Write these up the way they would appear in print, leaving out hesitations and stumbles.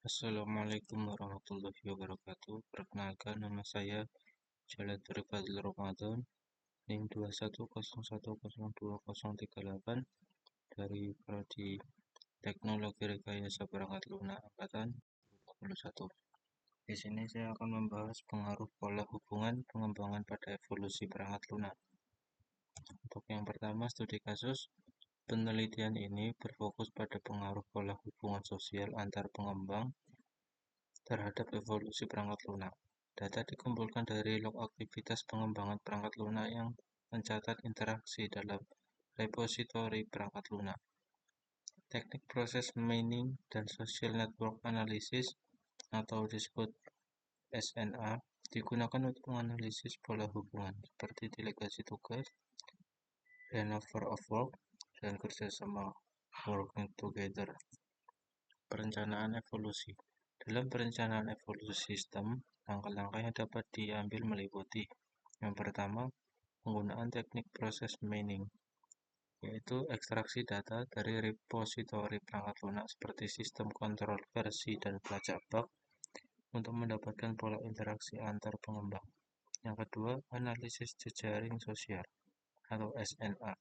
Assalamualaikum warahmatullahi wabarakatuh. Perkenalkan, nama saya Jaladri Fadil Ramadan, NIM 210102038 dari Prodi Teknologi Rekayasa Perangkat Lunak Angkatan 21. Di sini saya akan membahas pengaruh pola hubungan pengembangan pada evolusi perangkat lunak. Untuk yang pertama, studi kasus. Penelitian ini berfokus pada pengaruh pola hubungan sosial antar pengembang terhadap evolusi perangkat lunak. Data dikumpulkan dari log aktivitas pengembangan perangkat lunak yang mencatat interaksi dalam repositori perangkat lunak. Teknik proses mining dan social network analysis atau disebut SNA digunakan untuk menganalisis pola hubungan seperti delegasi tugas, handover of work, dan kerjasama working together. Perencanaan evolusi. Dalam perencanaan evolusi sistem, langkah-langkah yang dapat diambil meliputi: yang pertama, penggunaan teknik proses mining, yaitu ekstraksi data dari repositori perangkat lunak seperti sistem kontrol versi dan pelacak bug untuk mendapatkan pola interaksi antar pengembang. Yang kedua, analisis jejaring sosial atau SNA,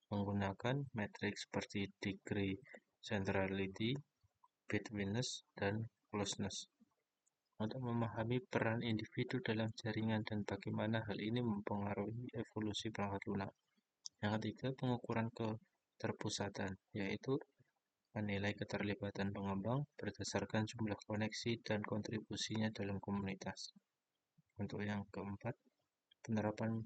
menggunakan metrik seperti degree centrality, bitwiness, dan closeness untuk memahami peran individu dalam jaringan dan bagaimana hal ini mempengaruhi evolusi perangkat lunak. Yang ketiga, pengukuran keterpusatan, yaitu menilai keterlibatan pengembang berdasarkan jumlah koneksi dan kontribusinya dalam komunitas. Untuk yang keempat, penerapan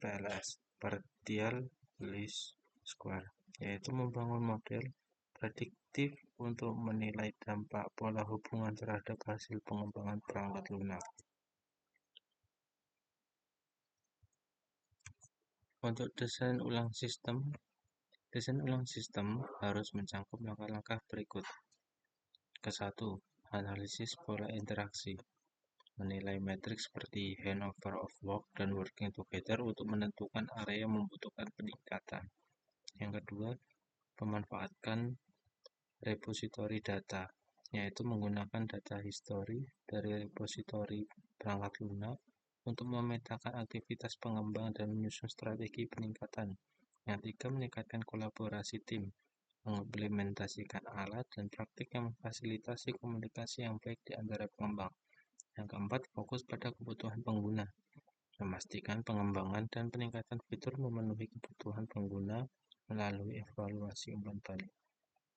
PLS, Partial Least Square, yaitu membangun model prediktif untuk menilai dampak pola hubungan terhadap hasil pengembangan perangkat lunak. Untuk desain ulang sistem harus mencakup langkah-langkah berikut. Ke-1, analisis pola interaksi. Menilai metrik seperti handover of work dan working together untuk menentukan area yang membutuhkan peningkatan. Yang kedua, memanfaatkan repositori data, yaitu menggunakan data histori dari repositori perangkat lunak untuk memetakan aktivitas pengembang dan menyusun strategi peningkatan. Yang ketiga, meningkatkan kolaborasi tim, mengimplementasikan alat dan praktik yang memfasilitasi komunikasi yang baik di antara pengembang. Yang keempat, fokus pada kebutuhan pengguna, memastikan pengembangan dan peningkatan fitur memenuhi kebutuhan pengguna melalui evaluasi umpan balik.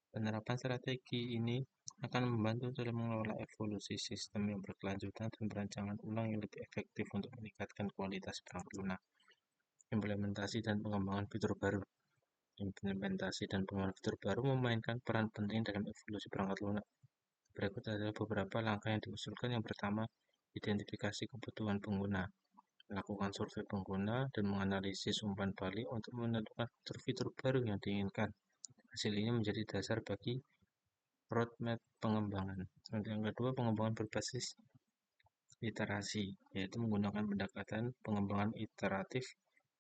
Penerapan strategi ini akan membantu dalam mengelola evolusi sistem yang berkelanjutan dan perancangan ulang yang lebih efektif untuk meningkatkan kualitas perangkat lunak. Implementasi dan pengembangan fitur baru. Implementasi dan pengembangan fitur baru memainkan peran penting dalam evolusi perangkat lunak. Berikut adalah beberapa langkah yang diusulkan. Yang pertama, identifikasi kebutuhan pengguna. Lakukan survei pengguna dan menganalisis umpan balik untuk menentukan fitur-fitur baru yang diinginkan. Hasil ini menjadi dasar bagi roadmap pengembangan. Yang kedua, pengembangan berbasis iterasi, yaitu menggunakan pendekatan pengembangan iteratif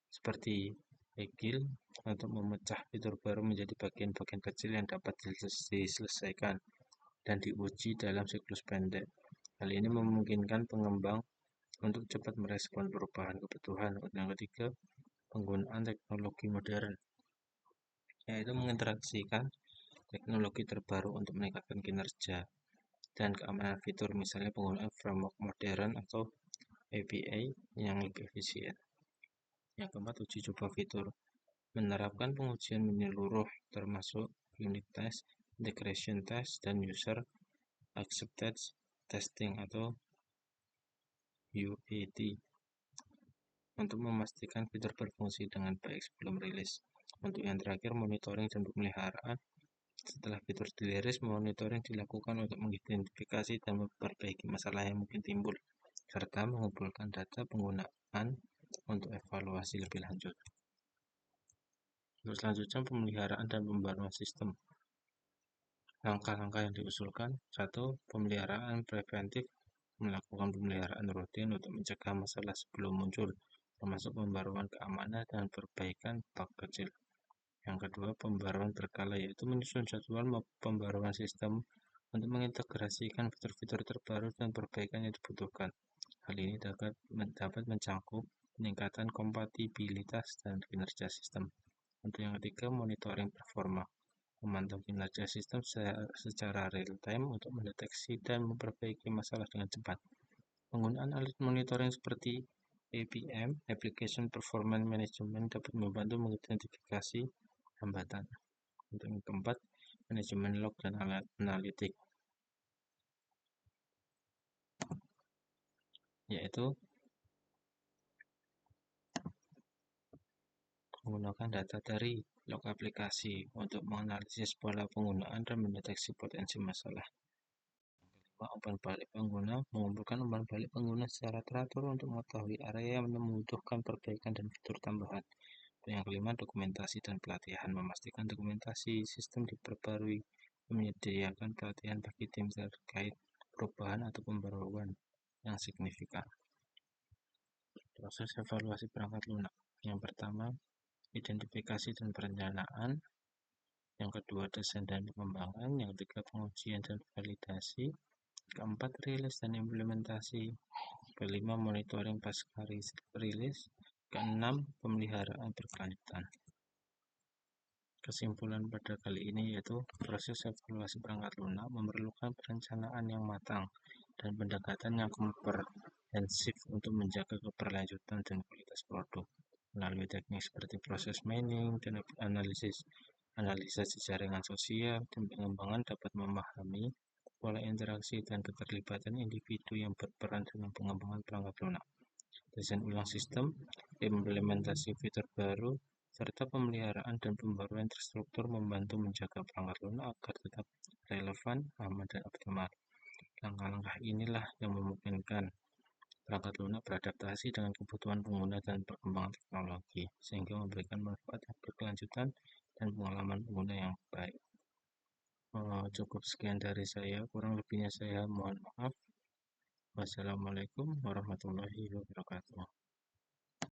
seperti Agile untuk memecah fitur baru menjadi bagian-bagian kecil yang dapat diselesaikan dan diuji dalam siklus pendek. Hal ini memungkinkan pengembang untuk cepat merespon perubahan kebutuhan. Yang ketiga, penggunaan teknologi modern, yaitu menginteraksikan teknologi terbaru untuk meningkatkan kinerja dan keamanan fitur, misalnya penggunaan framework modern atau API yang lebih efisien. Yang keempat, uji coba fitur, menerapkan pengujian menyeluruh termasuk unit test, integration test, dan user acceptance testing atau UAT untuk memastikan fitur berfungsi dengan baik sebelum rilis. Untuk yang terakhir, monitoring dan pemeliharaan. Setelah fitur dirilis, monitoring dilakukan untuk mengidentifikasi dan memperbaiki masalah yang mungkin timbul, serta mengumpulkan data penggunaan untuk evaluasi lebih lanjut. Untuk selanjutnya, pemeliharaan dan pembaruan sistem. Langkah-langkah yang diusulkan: 1. Pemeliharaan preventif, melakukan pemeliharaan rutin untuk mencegah masalah sebelum muncul, termasuk pembaruan keamanan dan perbaikan bug kecil. Yang kedua, pembaruan berkala, yaitu menyusun jadwal pembaruan sistem untuk mengintegrasikan fitur-fitur terbaru dan perbaikan yang dibutuhkan. Hal ini dapat mencakup peningkatan kompatibilitas dan kinerja sistem. Untuk yang ketiga, monitoring performa, memantau kinerja sistem secara real-time untuk mendeteksi dan memperbaiki masalah dengan cepat. Penggunaan alat monitoring seperti APM (Application Performance Management) dapat membantu mengidentifikasi hambatan. Untuk yang keempat, manajemen log dan analitik, yaitu menggunakan data dari log aplikasi untuk menganalisis pola penggunaan dan mendeteksi potensi masalah. Umpan balik pengguna, mengumpulkan umpan balik pengguna secara teratur untuk mengetahui area yang membutuhkan perbaikan dan fitur tambahan. Yang kelima, dokumentasi dan pelatihan, memastikan dokumentasi sistem diperbarui, menyediakan pelatihan bagi tim terkait perubahan atau pembaruan yang signifikan. Proses evaluasi perangkat lunak. Yang pertama, identifikasi dan perencanaan. Yang kedua, desain dan pengembangan. Yang ketiga, pengujian dan validasi. Keempat, rilis dan implementasi. Kelima, monitoring pasca rilis. Keenam, pemeliharaan berkelanjutan. Kesimpulan pada kali ini yaitu proses evaluasi perangkat lunak memerlukan perencanaan yang matang dan pendekatan yang komprehensif untuk menjaga keberlanjutan dan kualitas produk. Melalui teknik seperti proses mining dan analisa jaringan sosial dan pengembangan dapat memahami pola interaksi dan keterlibatan individu yang berperan dalam pengembangan perangkat lunak. Desain ulang sistem, implementasi fitur baru, serta pemeliharaan dan pembaruan terstruktur membantu menjaga perangkat lunak agar tetap relevan, aman, dan optimal. Langkah-langkah inilah yang memungkinkan perangkat lunak beradaptasi dengan kebutuhan pengguna dan perkembangan teknologi, sehingga memberikan manfaat yang berkelanjutan dan pengalaman pengguna yang baik. Cukup sekian dari saya, kurang lebihnya saya mohon maaf. Wassalamualaikum warahmatullahi wabarakatuh.